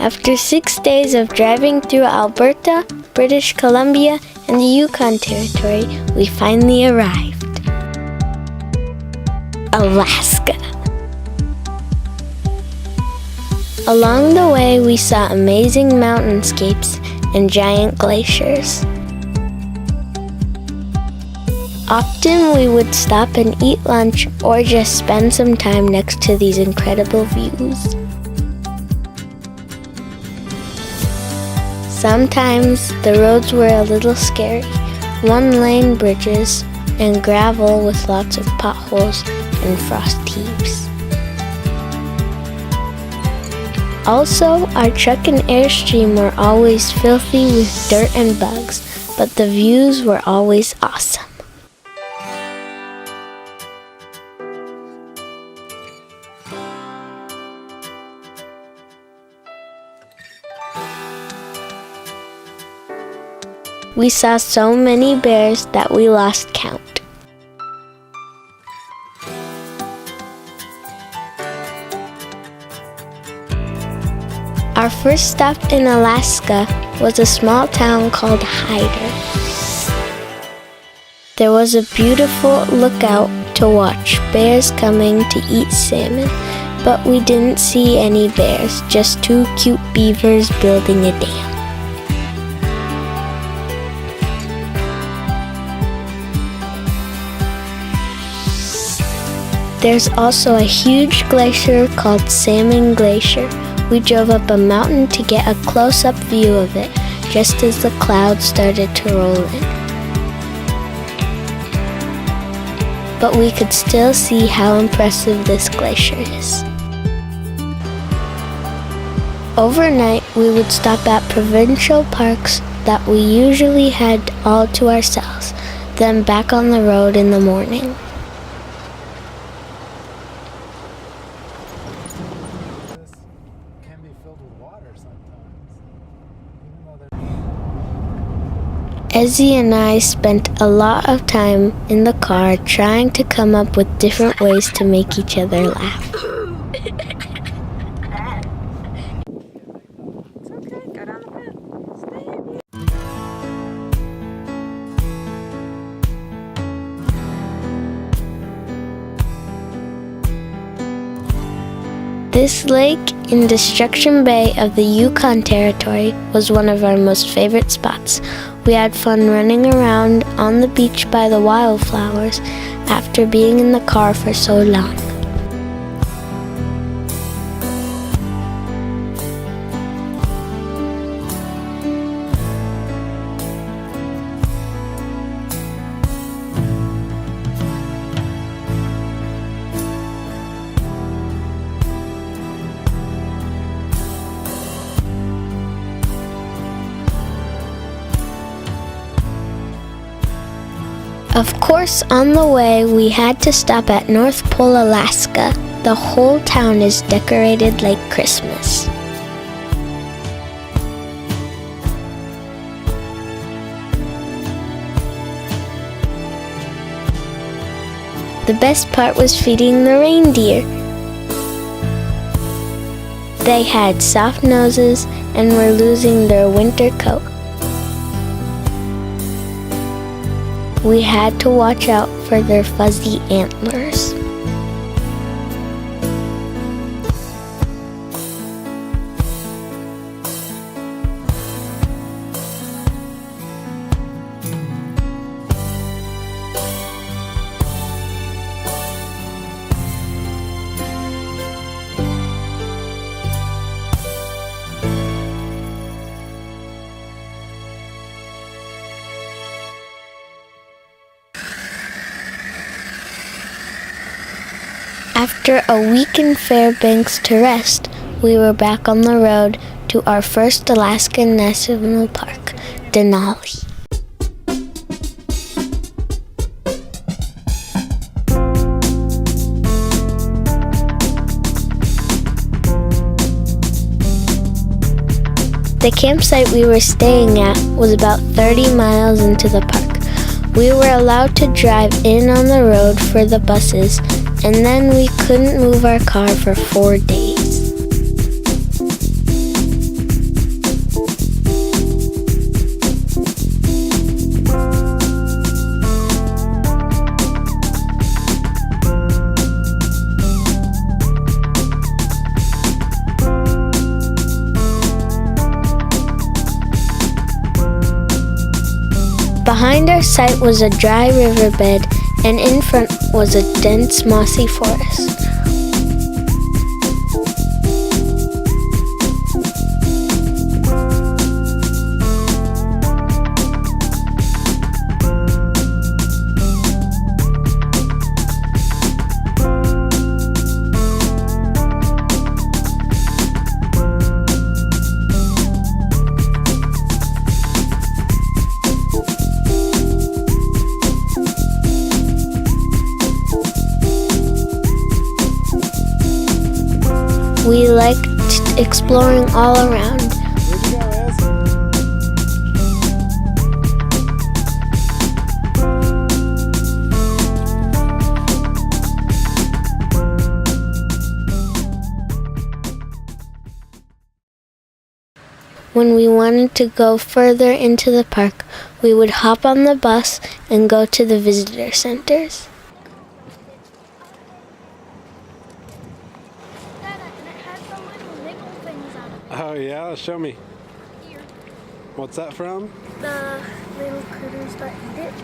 After 6 days of driving through Alberta, British Columbia, and the Yukon Territory, we finally arrived. Alaska. Along the way, we saw amazing mountainscapes and giant glaciers. Often we would stop and eat lunch or just spend some time next to these incredible views. Sometimes the roads were a little scary, one-lane bridges and gravel with lots of potholes and frost heaves. Also, our truck and Airstream were always filthy with dirt and bugs, but the views were always awesome. We saw so many bears that we lost count. Our first stop in Alaska was a small town called Hyder. There was a beautiful lookout to watch bears coming to eat salmon, but we didn't see any bears, just 2 cute beavers building a dam. There's also a huge glacier called Salmon Glacier. We drove up a mountain to get a close-up view of it, just as the clouds started to roll in. But we could still see how impressive this glacier is. Overnight, we would stop at provincial parks that we usually had all to ourselves, then back on the road in the morning. Ezzy and I spent a lot of time in the car trying to come up with different ways to make each other laugh. It's okay, go down the path. Stay in. This lake in Destruction Bay of the Yukon Territory was one of our most favorite spots. We had fun running around on the beach by the wildflowers after being in the car for so long. Of course, on the way, we had to stop at North Pole, Alaska. The whole town is decorated like Christmas. The best part was feeding the reindeer. They had soft noses and were losing their winter coat. We had to watch out for their fuzzy antlers. After a week in Fairbanks to rest, we were back on the road to our first Alaskan National Park, Denali. The campsite we were staying at was about 30 miles into the park. We were allowed to drive in on the road for the buses, and then we couldn't move our car for 4 days. Behind our site was a dry riverbed, and in front was a dense mossy forest. We liked exploring all around. Where'd you go, Ez? When we wanted to go further into the park, we would hop on the bus and go to the visitor centers. Oh yeah, show me. Here. What's that from? The little critters that eat it.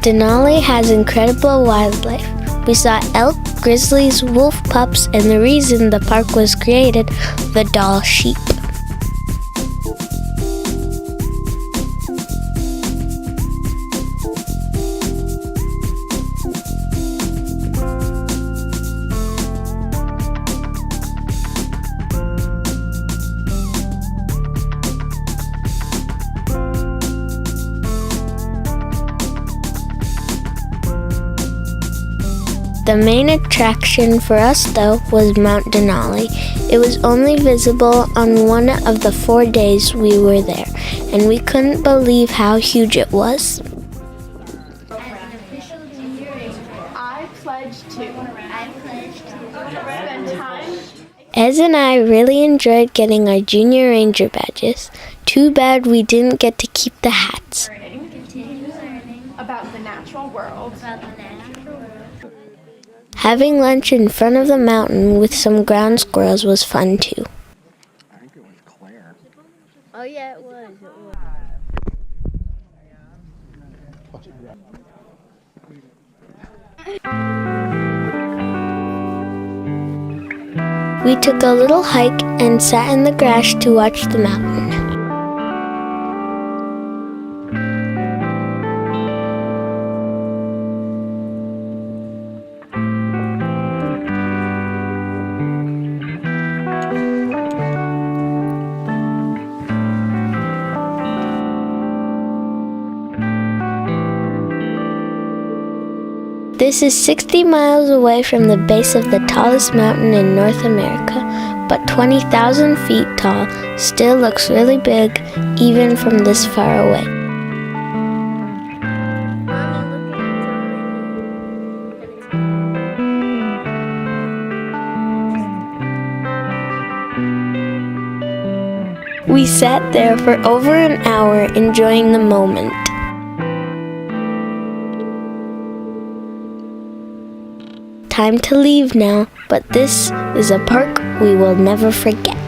Denali has incredible wildlife. We saw elk, grizzlies, wolf pups, and the reason the park was created, the doll sheep. The main attraction for us, though, was Mount Denali. It was only visible on one of the 4 days we were there, and we couldn't believe how huge it was. I pledge to spend time. Ez and I really enjoyed getting our junior ranger badges. Too bad we didn't get to keep the hats. About the natural world. Having lunch in front of the mountain with some ground squirrels was fun too. I think it was Claire. Oh yeah, it was. We took a little hike and sat in the grass to watch the mountain. This is 60 miles away from the base of the tallest mountain in North America, but 20,000 feet tall still looks really big even from this far away. We sat there for over an hour enjoying the moment. Time to leave now, but this is a park we will never forget.